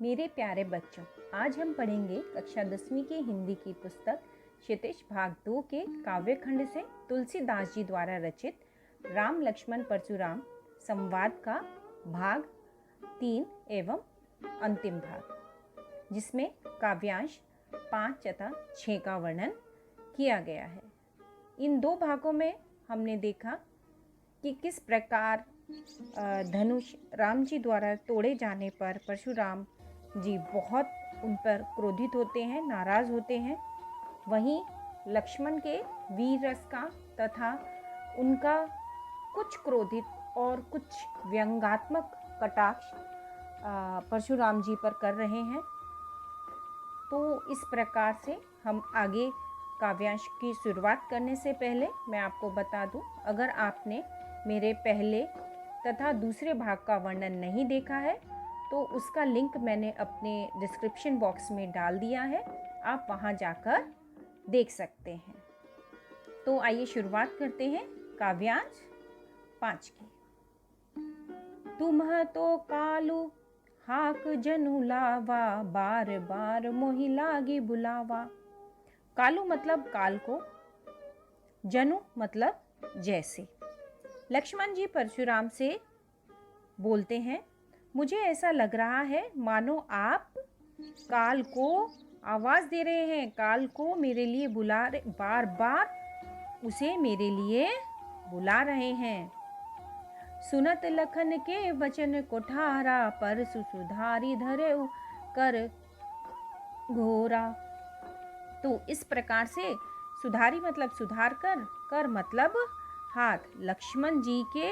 मेरे प्यारे बच्चों, आज हम पढ़ेंगे कक्षा 10वीं की हिंदी की पुस्तक क्षितिज भाग 2 के काव्य खंड से तुलसीदास जी द्वारा रचित राम लक्ष्मण परशुराम संवाद का भाग 3 एवं अंतिम भाग, जिसमें काव्यांश 5 तथा 6 का वर्णन किया गया है। इन दो भागों में हमने देखा कि किस प्रकार धनुष राम जी द्वारा तोड़े जाने पर परशुराम जी बहुत उन पर क्रोधित होते हैं, नाराज होते हैं। वहीं लक्ष्मण के वीर रस का तथा उनका कुछ क्रोधित और कुछ व्यंग्यात्मक कटाक्ष परशुराम जी पर कर रहे हैं। तो इस प्रकार से हम आगे काव्यांश की शुरुआत करने से पहले मैं आपको बता दूं, अगर आपने मेरे पहले तथा दूसरे भाग का वर्णन नहीं देखा है तो उसका लिंक मैंने अपने डिस्क्रिप्शन बॉक्स में डाल दिया है, आप वहां जाकर देख सकते हैं। तो आइए शुरुआत करते हैं काव्यांश 5 की। तुम्ह तो कालू हाक जनु लावा, बार बार मोहि लागी बुलावा। कालू मतलब काल को, जनु मतलब जैसे। लक्ष्मण जी परशुराम से बोलते हैं, मुझे ऐसा लग रहा है मानो आप काल को आवाज दे रहे हैं, काल को मेरे लिए बुला रहे, बार बार उसे मेरे लिए बुला रहे हैं। सुनत लखन के वचन कोठारा, परसु सुधारी धरे कर घोरा। तो इस प्रकार से सुधारी मतलब सुधार कर मतलब हाथ। लक्ष्मण जी के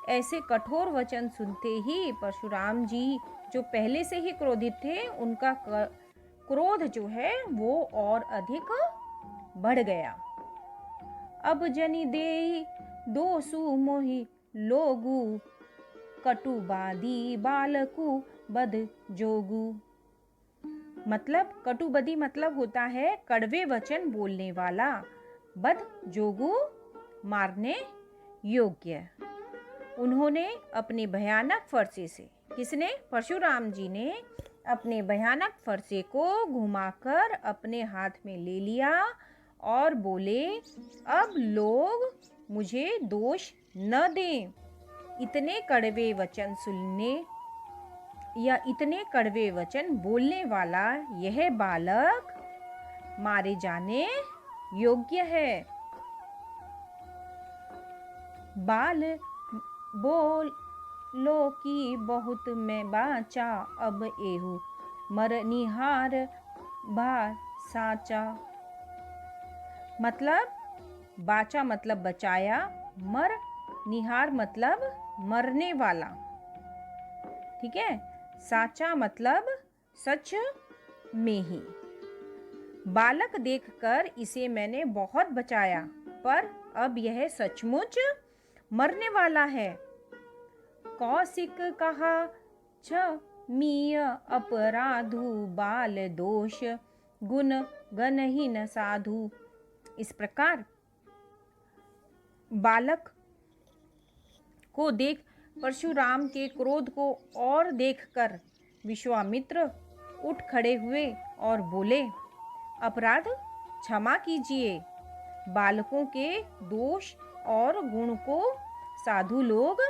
ऐसे कठोर वचन सुनते ही परशुराम जी, जो पहले से ही क्रोधित थे, उनका क्रोध जो है वो और अधिक बढ़ गया। अब जनि देई दोसु मोहि लोगु, कटुबादी बालकु बद जोगु। मतलब कटुबदी मतलब होता है कड़वे वचन बोलने वाला, बद जोगु मारने योग्य। उन्होंने अपने भयानक फरसे से, किसने? परशुराम जी ने अपने भयानक फरसे को घुमाकर अपने हाथ में ले लिया और बोले, अब लोग मुझे दोष न दें। इतने कड़वे वचन सुनने या इतने कड़वे वचन बोलने वाला यह बालक मारे जाने योग्य है। बाल बोल लो की बहुत मैं बाचा, अब एहू मरनिहार बा साचा। मतलब बाचा मतलब बचाया, मर निहार मतलब मरने वाला, ठीक है। साचा मतलब सच में ही। बालक देखकर इसे मैंने बहुत बचाया, पर अब यह सचमुच मरने वाला है। कौशिक कहा क्षमीय अपराधु, बाल दोष गुण गणहीन साधु। इस प्रकार बालक को देख परशुराम के क्रोध को और देखकर विश्वामित्र उठ खड़े हुए और बोले, अपराध क्षमा कीजिए। बालकों के दोष और गुण को साधु लोग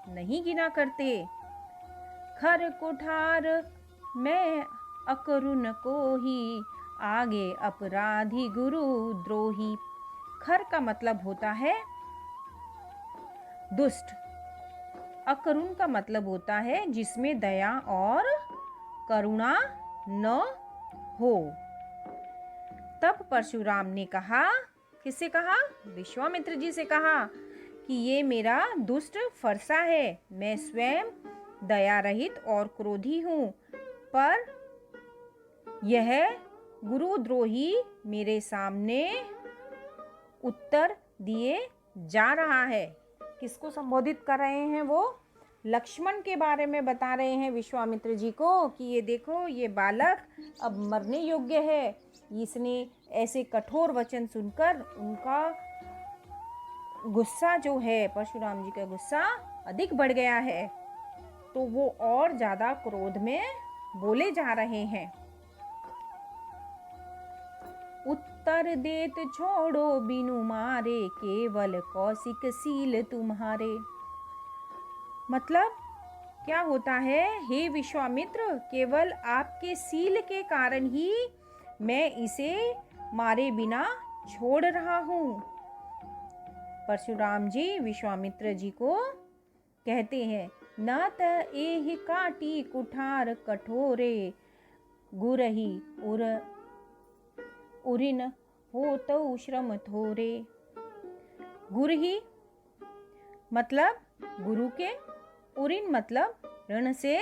नहीं गिना करते। खर कुठार मैं अकरुण को ही, आगे अपराधी गुरु द्रोही। खर का मतलब होता है दुष्ट, अकरुण का मतलब होता है जिसमें दया और करुणा न हो। तब परशुराम ने कहा, किससे कहा? विश्वामित्र जी से कहा कि ये मेरा दुष्ट फरसा है, मैं स्वयं दया रहित और क्रोधी हूँ, पर यह गुरुद्रोही मेरे सामने उत्तर दिए जा रहा है। किसको संबोधित कर रहे हैं? वो लक्ष्मण के बारे में बता रहे हैं विश्वामित्र जी को कि ये देखो, ये बालक अब मरने योग्य है। इसने ऐसे कठोर वचन सुनकर उनका गुस्सा जो है, परशुराम जी का गुस्सा अधिक बढ़ गया है, तो वो और ज़्यादा क्रोध में बोले जा रहे हैं। उत्तर देत छोड़ो बिनु मारे, केवल कौशिक सील तुम्हारे। मतलब क्या होता है, हे विश्वामित्र, केवल आपके सील के कारण ही मैं इसे मारे बिना छोड़ रहा हूँ। परशुराम जी विश्वामित्र जी को कहते हैं, न त एहि काटी कुठार कठोरे, गुरही उरिन हो तो श्रम थोरे। गुरही मतलब गुरु के, उरिन मतलब ऋण से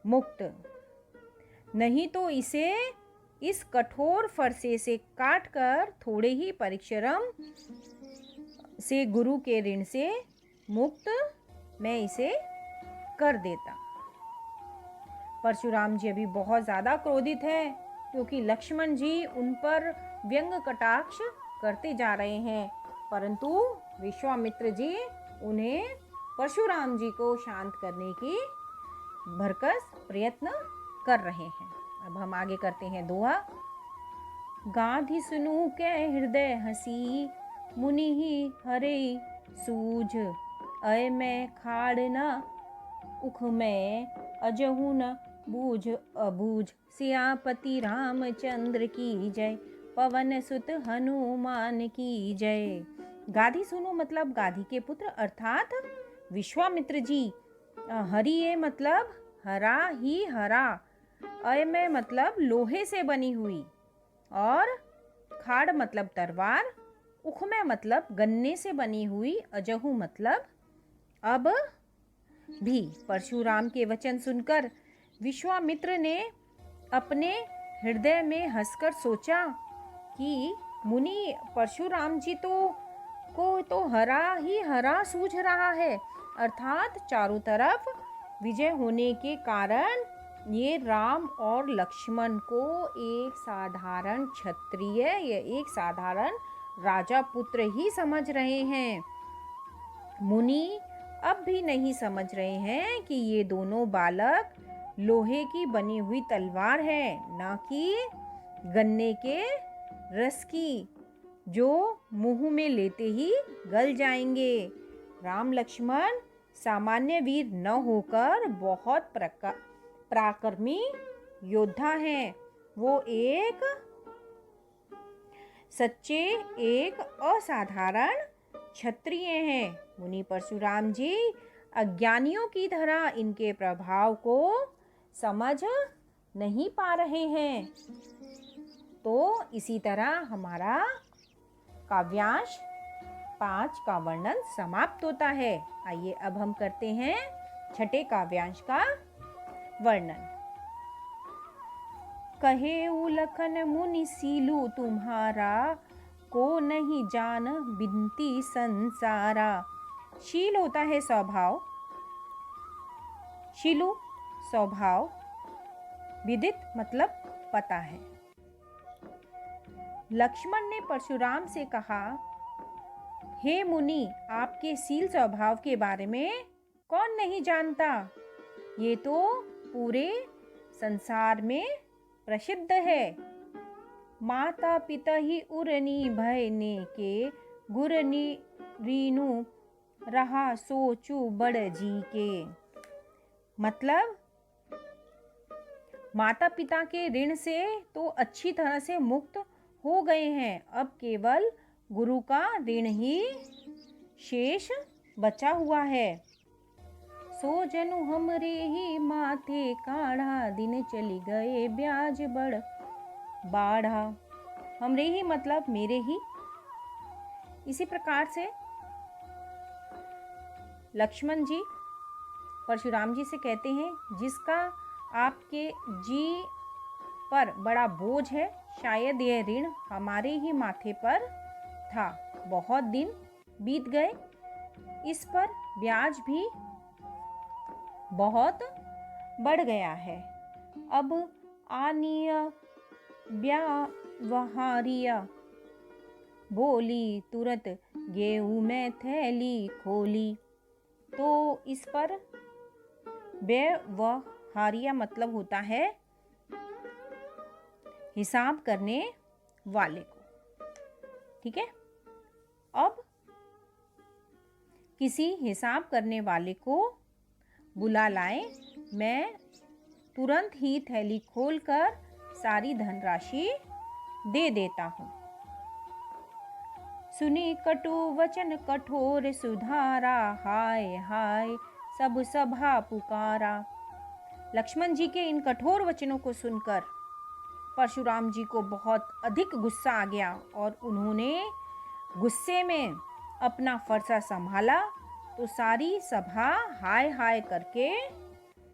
मुक्त, नहीं तो इसे इस कठोर फरसे से काटकर थोड़े ही परिश्रम से गुरु के ऋण से मुक्त मैं इसे कर देता। परशुराम जी अभी बहुत ज़्यादा क्रोधित है, क्योंकि लक्ष्मण जी उन पर व्यंग कटाक्ष करते जा रहे हैं, परंतु विश्वामित्र जी उन्हें परशुराम जी को शांत करने की भरकस प्रयत्न कर रहे हैं। अब हम आगे करते हैं दोहा। गाधी सुनु के हृदय हसी, मुनि ही हरे सूझ, अय मैं खाड़ न उख में, अजहु न बूझ अबूझ। सियापति रामचंद्र की जय, पवन सुत हनुमान की जय। गाधी सुनो मतलब गाधी के पुत्र अर्थात विश्वामित्र जी। हरिये मतलब हरा ही हरा, अय में मतलब लोहे से बनी हुई, और खाड़ मतलब तलवार, उख में मतलब गन्ने से बनी हुई, अजहू मतलब अब भी। परशुराम के वचन सुनकर विश्वामित्र ने अपने हृदय में हंसकर सोचा कि मुनि परशुराम जी को तो हरा ही हरा सूझ रहा है, अर्थात चारों तरफ विजय होने के कारण ये राम और लक्ष्मण को एक साधारण क्षत्रिय या एक साधारण राजा पुत्र ही समझ रहे हैं। मुनि अब भी नहीं समझ रहे हैं कि ये दोनों बालक लोहे की बनी हुई तलवार है, ना कि गन्ने के रस की, जो मुंह में लेते ही गल जाएंगे। राम लक्ष्मण सामान्य वीर न होकर बहुत पराक्रमी योद्धा हैं। वो एक सच्चे एक असाधारण क्षत्रिय हैं। मुनि परशुराम जी अज्ञानियों की तरह इनके प्रभाव को समझ नहीं पा रहे हैं। तो इसी तरह हमारा काव्यांश 5 का वर्णन समाप्त होता है। आइए अब हम करते हैं छठे काव्यांश का वर्णन। कहे उलखन मुनि सीलू तुम्हारा, को नहीं जान बिनती संसारा। शील होता है स्वभाव, शीलू स्वभाव, विदित मतलब पता है। लक्ष्मण ने परशुराम से कहा, हे मुनि, आपके शील स्वभाव के बारे में कौन नहीं जानता? ये तो पूरे संसार में प्रसिद्ध है। माता पिता ही उरनी भयने के, गुरनी रीनु रहा सोचू बड़ जी के। मतलब माता पिता के ऋण से तो अच्छी तरह से मुक्त हो गए हैं, अब केवल गुरु का ऋण ही शेष बचा हुआ है। सो जनु हमरे ही माथे काढ़ा, दिन चली गए ब्याज बड़ बाढ़ा। हमरे ही मतलब मेरे ही। इसी प्रकार से लक्ष्मण जी परशुराम जी से कहते हैं, जिसका आपके जी पर बड़ा बोझ है, शायद यह ऋण हमारे ही माथे पर था। बहुत दिन बीत गए, इस पर ब्याज भी बहुत बढ़ गया है। अब आनीय ब्यावहारिया बोली, तुरंत गेहूं में थैली खोली। तो इस पर व्यवहारिया हारिया मतलब होता है हिसाब करने वाले को। ठीक है, अब किसी हिसाब करने वाले को बुला लाएं, मैं तुरंत ही थैली खोलकर सारी धनराशि दे देता हूँ। सुनी कटु वचन कठोर सुधारा, हाय हाय सब सभा पुकारा। लक्ष्मण जी के इन कठोर वचनों को सुनकर परशुराम जी को बहुत अधिक गुस्सा आ गया और उन्होंने गुस्से में अपना फरसा संभाला तो सारी सभा हाय हाय करके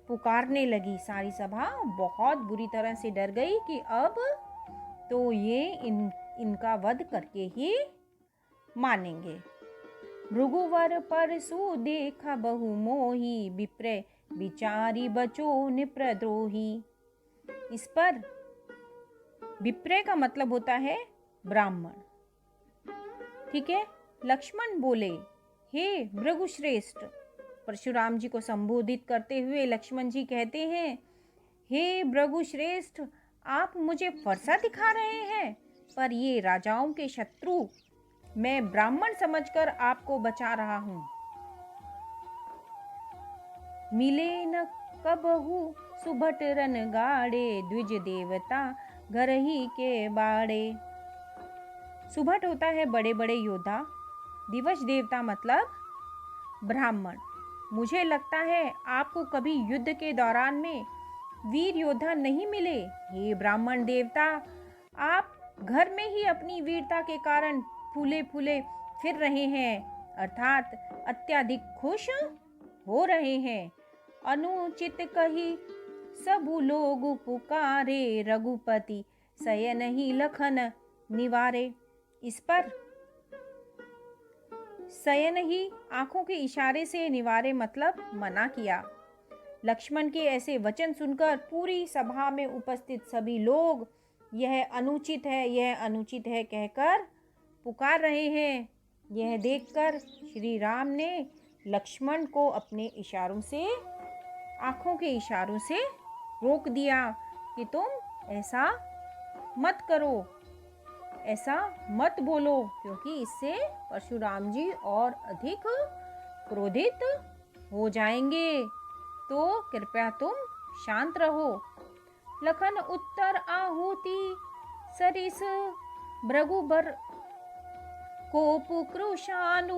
पुकारने लगी। सारी सभा बहुत बुरी तरह से डर गई कि अब तो ये इनका वध करके ही मानेंगे। भृगुवर परसु देखा बहु मोही, विप्र विचारी बचो निप्रद्रोही। इस पर विप्र का मतलब होता है ब्राह्मण। ठीक है, लक्ष्मण बोले, हे भृगुश्रेष्ठ। परशुराम जी को संबोधित करते हुए लक्ष्मण जी कहते हैं, हे भृगुश्रेष्ठ, आप मुझे फरसा दिखा रहे हैं, पर ये राजाओं के शत्रु, मैं ब्राह्मण समझकर आपको बचा रहा हूं। मिले न कबहु सुभट रन गाड़े, द्विज देवता घर ही के बाड़े। सुभट होता है बड़े बड़े योद्धा, दिवस देवता मतलब ब्राह्मण। मुझे लगता है आपको कभी युद्ध के दौरान में वीर योद्धा नहीं मिले। हे ब्राह्मण देवता, आप घर में ही अपनी वीरता के कारण फूले फूले फिर रहे हैं, अर्थात अत्यधिक खुश हो रहे हैं। अनुचित कही सब लोग पुकारे, रघुपति शयन ही लखन निवारे। इस पर शयन ही आंखों के इशारे से निवारे मतलब मना किया। लक्ष्मण के ऐसे वचन सुनकर पूरी सभा में उपस्थित सभी लोग यह अनुचित है, यह अनुचित है कहकर पुकार रहे हैं। यह देखकर श्री राम ने लक्ष्मण को अपने इशारों से, आंखों के इशारों से रोक दिया कि तुम ऐसा मत करो, ऐसा मत बोलो, क्योंकि इससे परशुराम जी और अधिक क्रोधित हो जाएंगे। तो कृपया तुम शांत रहो। लखन उत्तर आहुति सरिस, भृगुबर कोप कृशानु,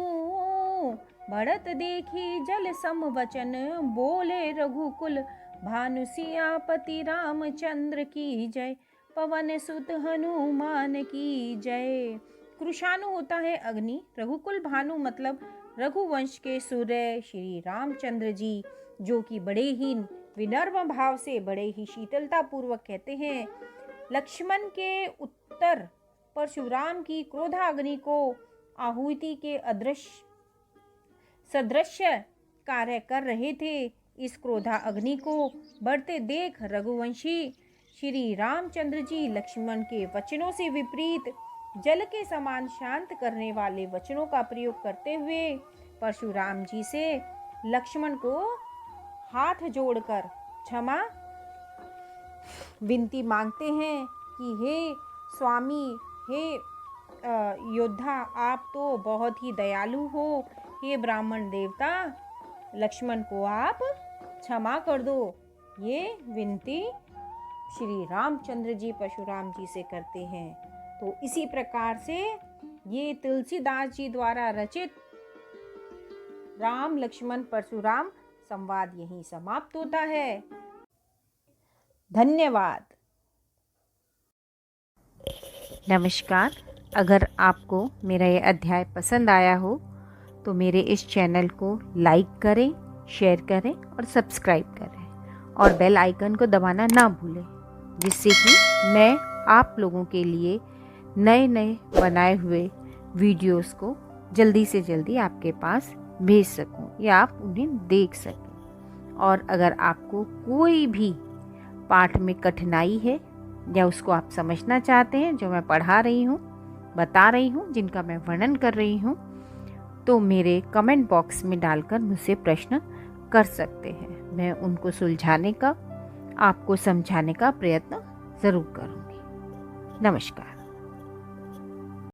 बढ़त देखी जल सम वचन, बोले रघुकुल भानु सियापति रामचंद्र की जय, पवन सुत हनुमान की जय। कृशानु होता है अग्नि, रघुकुल भानु मतलब रघुवंश के सूर्य श्री रामचंद्र जी, जो कि बड़े ही विनम्र भाव से, बड़े ही शीतलता पूर्वक कहते हैं। लक्ष्मण के उत्तर परशुराम की क्रोधाग्नि को आहुति के अदृश्य सदृश कार्य कर रहे थे। इस क्रोधा अग्नि को बढ़ते देख रघुवंशी श्री रामचंद्र जी लक्ष्मण के वचनों से विपरीत जल के समान शांत करने वाले वचनों का प्रयोग करते हुए परशुराम जी से लक्ष्मण को हाथ जोड़कर क्षमा विनती मांगते हैं कि हे स्वामी, हे योद्धा, आप तो बहुत ही दयालु हो। हे ब्राह्मण देवता, लक्ष्मण को आप क्षमा कर दो। ये विनती श्री रामचंद्र जी परशुराम जी से करते हैं। तो इसी प्रकार से ये तुलसीदास जी द्वारा रचित राम लक्ष्मण परशुराम संवाद यहीं समाप्त होता है। धन्यवाद। नमस्कार। अगर आपको मेरा ये अध्याय पसंद आया हो तो मेरे इस चैनल को लाइक करें, शेयर करें और सब्सक्राइब करें और बेल आइकन को दबाना ना भूलें, जिससे कि मैं आप लोगों के लिए नए नए बनाए हुए वीडियोस को जल्दी से जल्दी आपके पास भेज सकूं या आप उन्हें देख सकें। और अगर आपको कोई भी पाठ में कठिनाई है या उसको आप समझना चाहते हैं, जो मैं पढ़ा रही हूँ, बता रही हूँ, जिनका मैं वर्णन कर रही हूँ, तो मेरे कमेंट बॉक्स में डालकर मुझसे प्रश्न कर सकते हैं। मैं उनको सुलझाने का आपको समझाने का प्रयत्न ज़रूर करूँगी। नमस्कार।